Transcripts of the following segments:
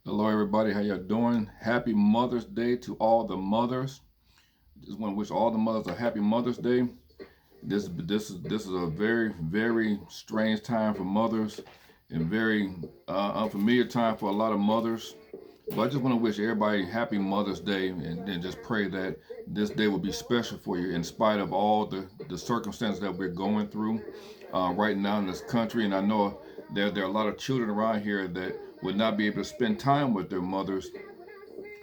Hello, everybody. How y'all doing? Happy Mother's Day to all the mothers. Just want to wish all the mothers a happy Mother's Day. This is a very strange time for mothers, and very unfamiliar time for a lot of mothers. But I just want to wish everybody happy Mother's Day, and then just pray that this day will be special for you in spite of all the circumstances that we're going through right now in this country. And I know there are a lot of children around here that would not be able to spend time with their mothers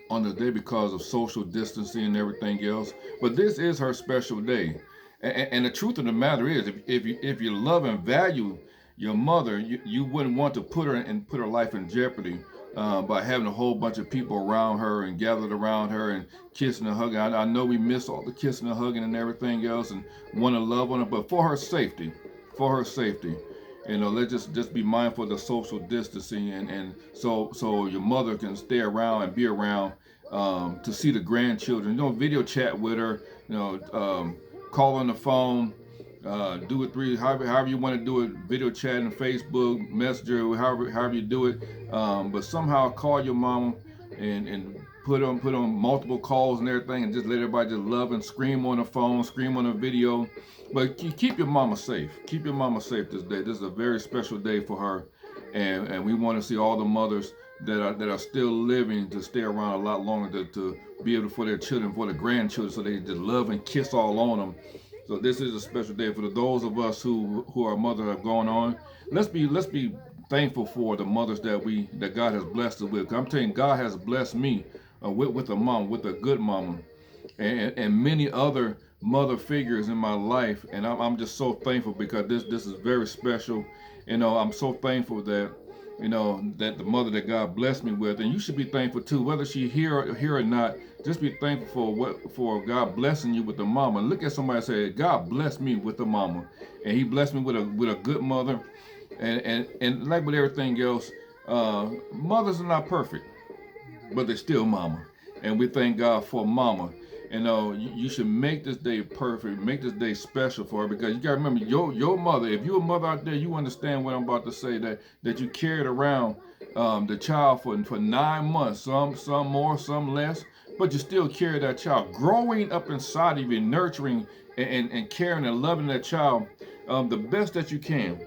on this day because of social distancing and everything else. But this is her special day. And the truth of the matter is, if you love and value your mother, you wouldn't want to put her life in jeopardy by having a whole bunch of people around her and gathered around her and kissing and hugging. I know we miss all the kissing and hugging and everything else and want to love on her, but for her safety, let's just be mindful of the social distancing, and so your mother can stay around and be around to see the grandchildren. Video chat with her. Call on the phone. Do it however you want to do it. Video chatting, Facebook, Messenger, however you do it. But somehow call your mama and put on multiple calls and everything, and just let everybody just love and scream on the phone, scream on the video. But keep your mama safe. Keep your mama safe this day. This is a very special day for her, and we want to see all the mothers that are still living to stay around a lot longer to be able for their children, for the grandchildren, so they just love and kiss all on them. So this is a special day for those of us who are mothers have gone on. Let's be thankful for the mothers that God has blessed us with. I'm telling you, God has blessed me with a mom, with a good mama, and many other mother figures in my life, and I'm just so thankful because this is very special. I'm so thankful that the mother that God blessed me with, and you should be thankful too, whether she here or not. Just be thankful for God blessing you with a mama. Look at somebody and say, God blessed me with a mama, and He blessed me with a good mother, and like with everything else, mothers are not perfect, but they're still mama, and we thank God for mama. You should make this day perfect, make this day special for her, because you gotta remember your mother. If you're a mother out there, you understand what I'm about to say. That you carried around the child for 9 months, some more, some less, but you still carry that child, growing up inside of you, nurturing and caring and loving that child the best that you can.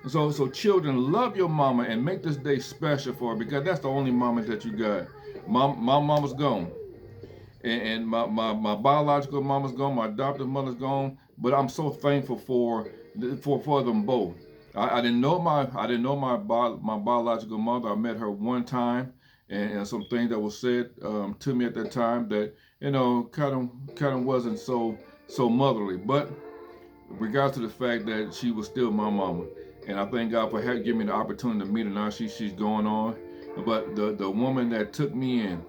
So children, love your mama and make this day special for her, because that's the only mama that you got. My mama's gone, and my biological mama's gone, my adopted mother's gone, but I'm so thankful for them both. I didn't know my biological mother. I met her one time, and some things that were said to me at that time that kind of wasn't so motherly. But regards to the fact that she was still my mama, and I thank God for her giving me the opportunity to meet her. Now she's going on, but the woman that took me in,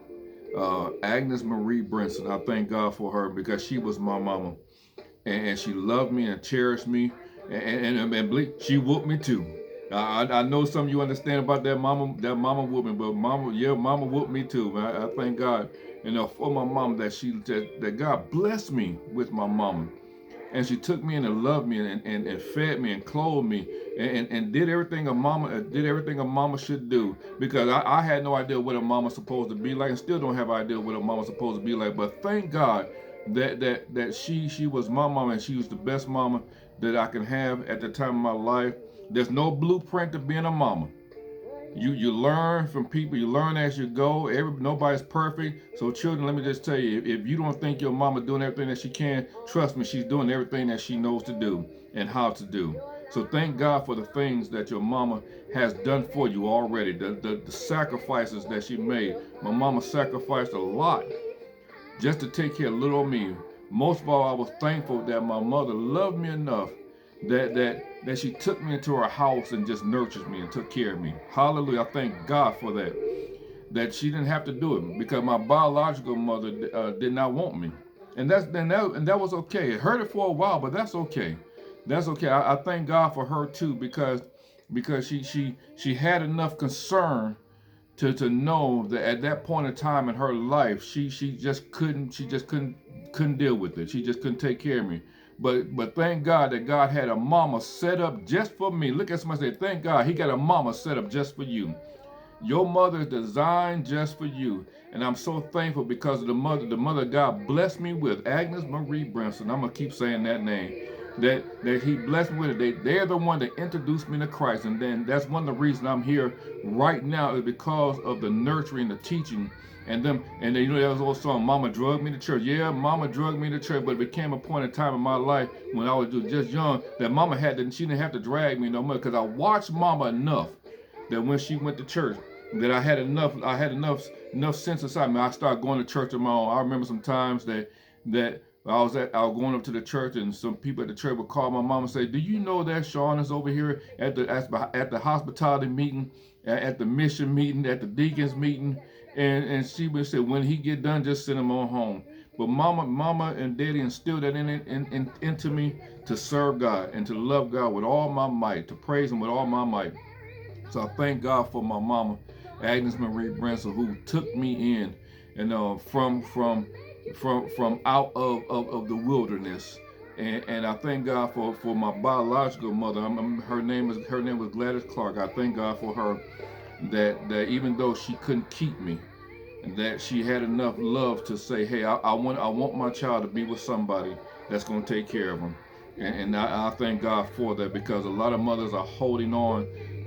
Agnes Marie Brinson. I thank God for her because she was my mama, and she loved me and cherished me, and believe she whooped me too. I know some of you understand about that mama whooping, but mama whooped me too. I thank God, for my mom, that God blessed me with my mama, and she took me in and loved me and fed me and clothed me and did everything a mama should do, because I had no idea what a mama's supposed to be like, and still don't have an idea what a mama's supposed to be like. But thank God that she was my mama, and she was the best mama that I can have at the time of my life. There's no blueprint to being a mama. You learn from people. You learn as you go. Nobody's perfect. So children, let me just tell you, if you don't think your mama doing everything that she can, trust me, she's doing everything that she knows to do and how to do. So thank God for the things that your mama has done for you already, the sacrifices that she made. My mama sacrificed a lot just to take care of little me. Most of all, I was thankful that my mother loved me enough that she took me into her house and just nurtured me and took care of me. Hallelujah. I thank God for that. That she didn't have to do it, because my biological mother did not want me. And that was okay. It hurted for a while, but that's okay. That's okay. I thank God for her too, because she had enough concern to know that at that point in time in her life, she just couldn't deal with it. She just couldn't take care of me. But thank God that God had a mama set up just for me. Look at somebody say, thank God He got a mama set up just for you. Your mother is designed just for you. And I'm so thankful because of the mother God blessed me with, Agnes Marie Brinson. I'm gonna keep saying that name. That he blessed me with it. They're the one that introduced me to Christ. And then that's one of the reasons I'm here right now is because of the nurturing, the teaching, and them. And then, there was an old song, Mama drugged me to church. Yeah, Mama drugged me to church, but it became a point in time in my life when I was just young that Mama she didn't have to drag me no more because I watched Mama enough that when she went to church, that I had enough sense inside me. I started going to church on my own. I remember some times that I was going up to the church, and some people at the church would call my mom and say, "Do you know that Sean is over here at the hospitality meeting, at the mission meeting, at the deacons meeting?" And she would say, "When he get done, just send him on home." But mama and daddy instilled that into me to serve God and to love God with all my might, to praise Him with all my might. So I thank God for my mama, Agnes Marie Brinson, who took me in, and from out of the wilderness. And I thank God for my biological mother. Her name was Gladys Clark. I thank God for her that even though she couldn't keep me, that she had enough love to say, "Hey, I want my child to be with somebody that's going to take care of him." And I thank God for that because a lot of mothers are holding on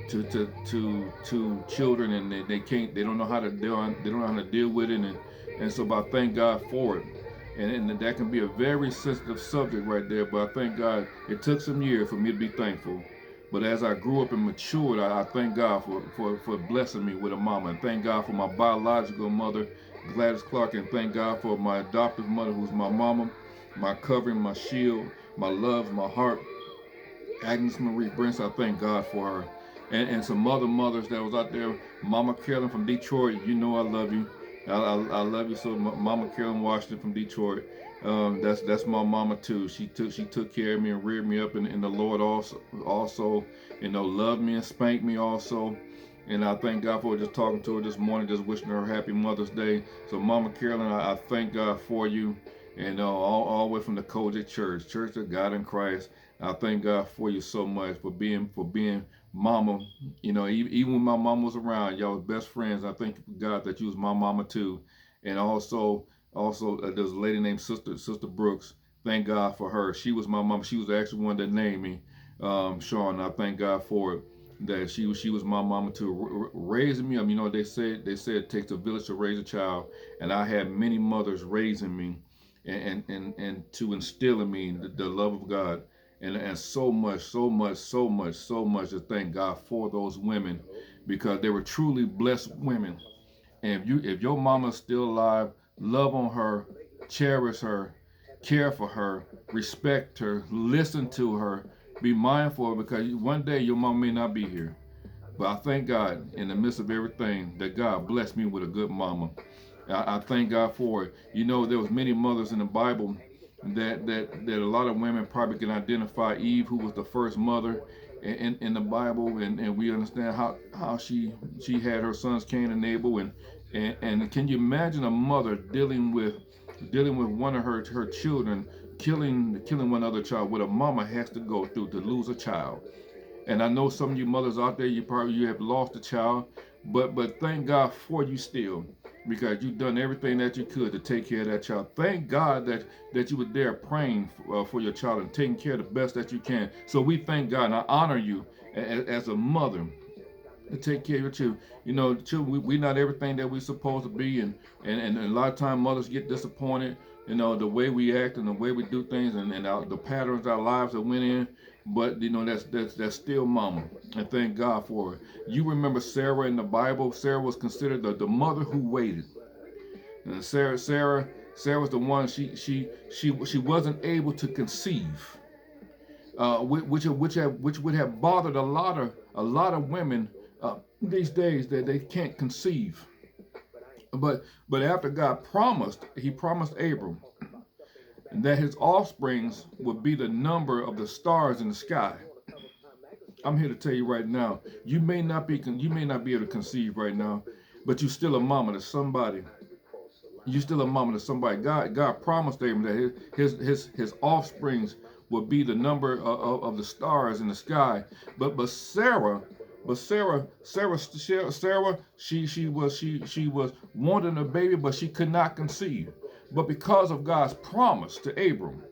to children, and they don't know how to deal with it, and so I thank God for it. And that can be a very sensitive subject right there, but I thank God it took some years for me to be thankful. But as I grew up and matured, I thank God for blessing me with a mama. And thank God for my biological mother, Gladys Clark. And thank God for my adoptive mother, who's my mama, my covering, my shield, my love, my heart, Agnes Marie Brinson. I thank God for her. And some other mothers that was out there. Mama Carolyn from Detroit, you know I love you. I love you so much. Mama Carolyn Washington from Detroit. That's my mama too. She took care of me and reared me up in the Lord also, loved me and spanked me also. And I thank God for just talking to her this morning, just wishing her a happy Mother's Day. So Mama Carolyn, I thank God for you. And all the way from the Kojic Church of God in Christ. I thank God for you so much for being mama. Even when my mom was around, y'all was best friends. I thank God that you was my mama too. And also there's a lady named Sister Brooks. Thank God for her. She was my mom. She was the actual one that named me, Sean. I thank God for it. That she was my mama too, raising me up. They said it takes a village to raise a child, and I had many mothers raising me, and to instill in me the love of God, and so much to thank God for those women, because they were truly blessed women. And if your mama's still alive, love on her, cherish her, care for her, respect her, listen to her, be mindful of her, because one day your mama may not be here. But I thank God in the midst of everything that God blessed me with a good mama. I thank God for it. There was many mothers in the Bible that a lot of women probably can identify. Eve, who was the first mother in the Bible, and we understand how she had her sons Cain and Abel, and can you imagine a mother dealing with one of her children killing one other child? What a mama has to go through to lose a child. And I know some of you mothers out there, you have lost a child, but thank God for you still, because you've done everything that you could to take care of that child. Thank God that you were there praying for your child and taking care of the best that you can. So we thank God, and I honor you as a mother to take care of your children. Children, we not everything that we're supposed to be, and a lot of times mothers get disappointed. The way we act and the way we do things, and the patterns our lives that went in. But that's still mama, and thank God for it. You remember Sarah in the Bible? Sarah was considered the mother who waited. And Sarah was the one, she wasn't able to conceive, which would have bothered a lot of women these days, that they can't conceive. But after God He promised Abram that his offsprings would be the number of the stars in the sky. I'm here to tell you right now, you may not be able to conceive right now, but you're still a mama to somebody. You're still a mama to somebody. God promised Abram that his offsprings would be the number of the stars in the sky. But Sarah But Sarah, she was wanting a baby, but she could not conceive. But because of God's promise to Abram,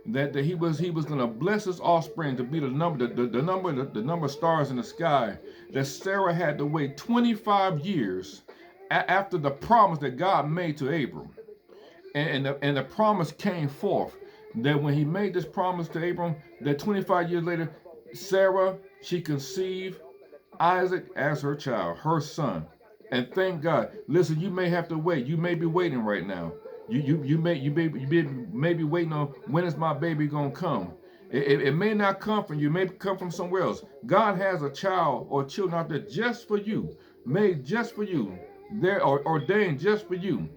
that he was going to bless his offspring to be the number of stars in the sky, that Sarah had to wait 25 years after the promise that God made to Abram. And the promise came forth that when he made this promise to Abram, that 25 years later, Sarah, she conceived Isaac as her child, her son. And thank God. Listen, you may have to wait. You may be waiting right now. You may be waiting on, when is my baby gonna come? It may not come from you. It may come from somewhere else. God has a child or children out there just for you, made just for you. They're ordained just for you.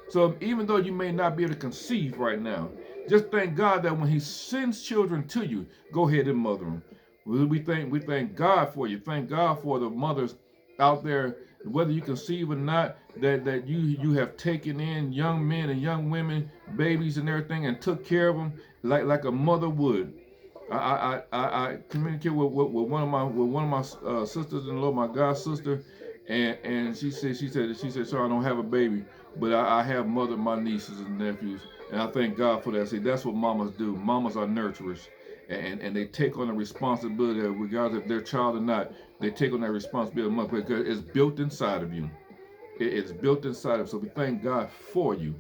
So even though you may not be able to conceive right now, just thank God that when He sends children to you, go ahead and mother them. We thank God for you. Thank God for the mothers out there, whether you conceive or not, that you have taken in young men and young women, babies and everything, and took care of them like a mother would. I communicate with one of my sisters-in-law, my god sister, and she said, "Sir, I don't have a baby, but I have mothered my nieces and nephews, and I thank God for that." See, that's what mamas do. Mamas are nurturers, and they take on the responsibility, regardless if they're child or not. They take on that responsibility because it's built inside of you. It's built inside of you. So we thank God for you,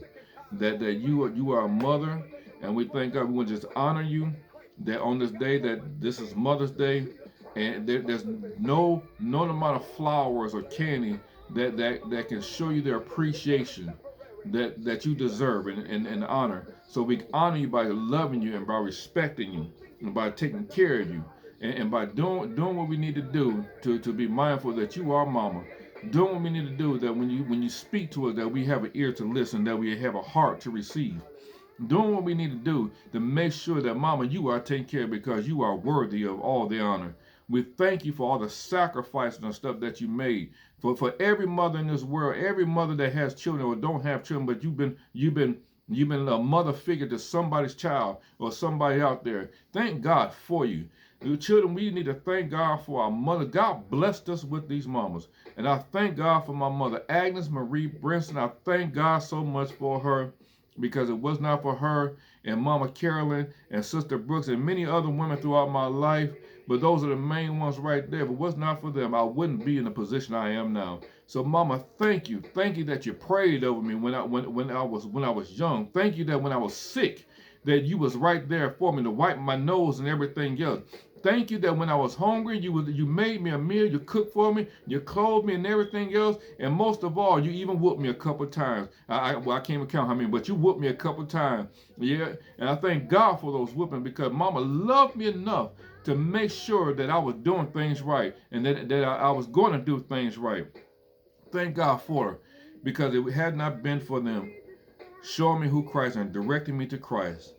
that you are a mother, and we thank God. We want to just honor you, that on this day, that this is Mother's Day, and there's no amount of flowers or candy that can show you their appreciation that you deserve and honor. So we honor you by loving you and by respecting you and by taking care of you, and by doing what we need to do to be mindful that you are mama. Doing what we need to do, that when you speak to us, that we have an ear to listen, that we have a heart to receive. Doing what we need to do to make sure that, mama, you are taken care of, because you are worthy of all the honor. We thank you for all the sacrifices and stuff that you made. For every mother in this world, every mother that has children or don't have children, but you've been a mother figure to somebody's child or somebody out there. Thank God for you. The children, we need to thank God for our mother. God blessed us with these mamas. And I thank God for my mother, Agnes Marie Brinson. I thank God so much for her, because it was not for her and Mama Carolyn and Sister Brooks and many other women throughout my life, but those are the main ones right there. If it was not for them, I wouldn't be in the position I am now. So, Mama, thank you. Thank you that you prayed over me when I was young. Thank you that when I was sick, that you was right there for me to wipe my nose and everything else. Thank you that when I was hungry, you made me a meal, you cooked for me, you clothed me and everything else, and most of all, you even whooped me a couple of times. Well, I can't even count how many, but you whooped me a couple of times. Yeah, and I thank God for those whoopings, because Mama loved me enough to make sure that I was doing things right, and that I was going to do things right. Thank God for her, because if it had not been for them showing me who Christ and directing me to Christ,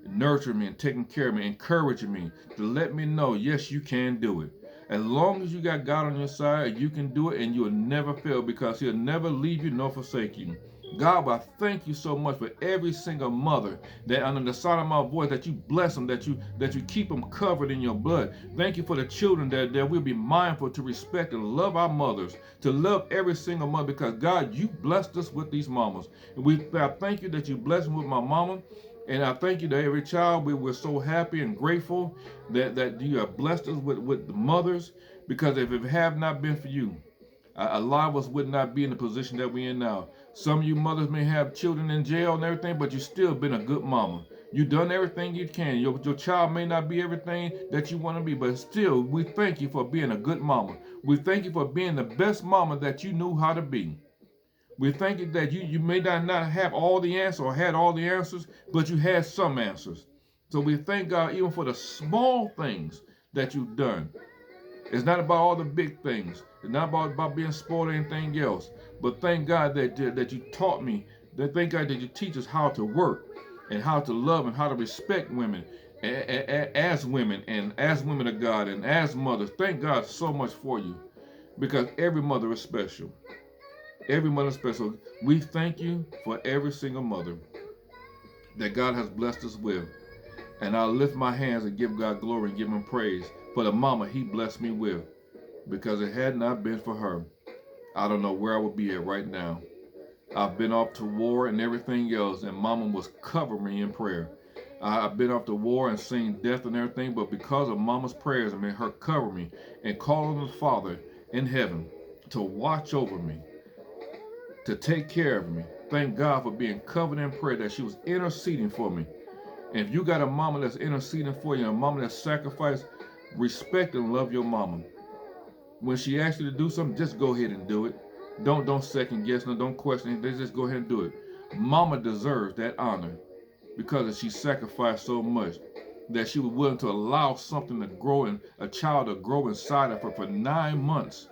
nurturing me and taking care of me, encouraging me to let me know, yes, you can do it. As long as you got God on your side, you can do it, and you will never fail, because He'll never leave you nor forsake you. God, I thank you so much for every single mother that under the sound of my voice, that you bless them, that you keep them covered in your blood. Thank you for the children that we'll be mindful to respect and love our mothers, to love every single mother, because God, you blessed us with these mamas. And I thank you that you blessed me with my mama. And I thank you that every child, we were so happy and grateful that you have blessed us with the mothers, because if it have not been for you, a lot of us would not be in the position that we're in now. Some of you mothers may have children in jail and everything, but you've still been a good mama. You've done everything you can. Your child may not be everything that you want to be, but still, we thank you for being a good mama. We thank you for being the best mama that you knew how to be. We thank you that you may not have all the answers or had all the answers, but you had some answers. So we thank God even for the small things that you've done. It's not about all the big things. It's not about being spoiled or anything else. But thank God that you taught me. Thank God that you teach us how to work and how to love and how to respect women as women and as women of God and as mothers. Thank God so much for you, because every mother is special. Every mother is special. We thank you for every single mother that God has blessed us with. And I'll lift my hands and give God glory and give Him praise for the mama He blessed me with. because it had not been for her, I don't know where I would be at right now. I've been off to war and everything else, and Mama was covering me in prayer. I've been off to war and seen death and everything, but because of Mama's prayers, her covering me and calling on the Father in heaven to watch over me, to take care of me. Thank God for being covered in prayer, that she was interceding for me. And if you got a mama that's interceding for you, a mama that's sacrificed, respect and love your mama. When she asks you to do something, just go ahead and do it. Don't second guess, no, don't question it. Just go ahead and do it. Mama deserves that honor because she sacrificed so much that she was willing to allow something to grow and a child to grow inside of her for 9 months,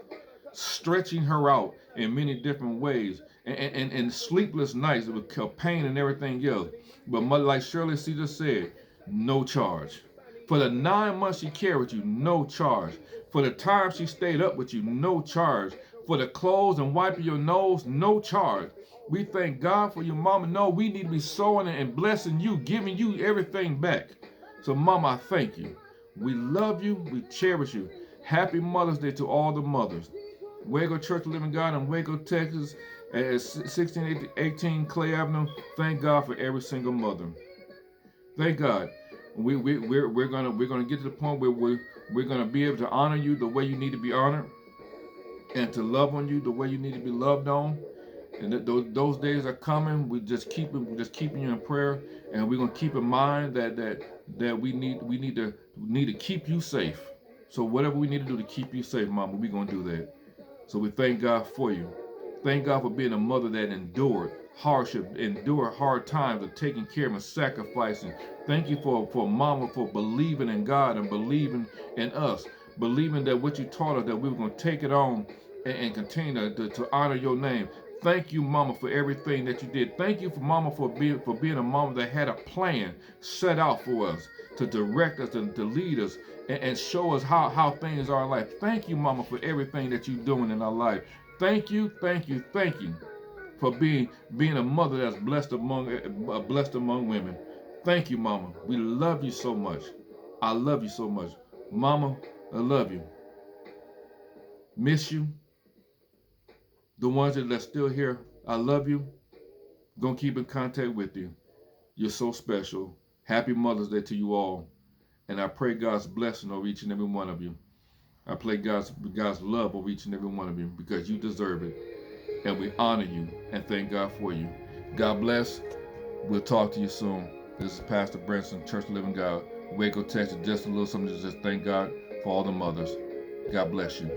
stretching her out in many different ways, and sleepless nights with pain and everything else. But like Shirley C just said, no charge. For the 9 months she carried you, no charge. For the time she stayed up with you, no charge. For the clothes and wiping your nose, no charge. We thank God for your mama. No, we need to be sowing and blessing you, giving you everything back. So, Mama, I thank you. We love you. We cherish you. Happy Mother's Day to all the mothers. Waco Church of Living God in Waco, Texas, at 1618 Clay Avenue. Thank God for every single mother. Thank God. We're gonna get to the point where we're gonna be able to honor you the way you need to be honored, and to love on you the way you need to be loved on. And those days are coming. We're just keeping you in prayer, and we're gonna keep in mind that we need to keep you safe. So whatever we need to do to keep you safe, Mama, we're gonna do that. So we thank God for you. Thank God for being a mother that endured hardship, endured hard times, of taking care of and sacrificing. Thank you for Mama, for believing in God and believing in us, believing that what you taught us, that we were going to take it on and continue to honor your name. Thank you, Mama, for everything that you did. Thank you, for Mama, for being a mama that had a plan set out for us to direct us and to lead us and show us how things are in life. Thank you, Mama, for everything that you're doing in our life. Thank you, thank you, thank you for being a mother that's blessed among women. Thank you, Mama. We love you so much. I love you so much, Mama. I love you. Miss you. The ones that are still here, I love you. Gonna keep in contact with you. You're so special. Happy Mother's Day to you all, and I pray God's blessing over each and every one of you. I pray God's love over each and every one of you, because you deserve it. And we honor you and thank God for you. God bless. We'll talk to you soon. This is Pastor Brinson, Church of Living God, Waco, Texas. Just a little something to just thank God for all the mothers. God bless you.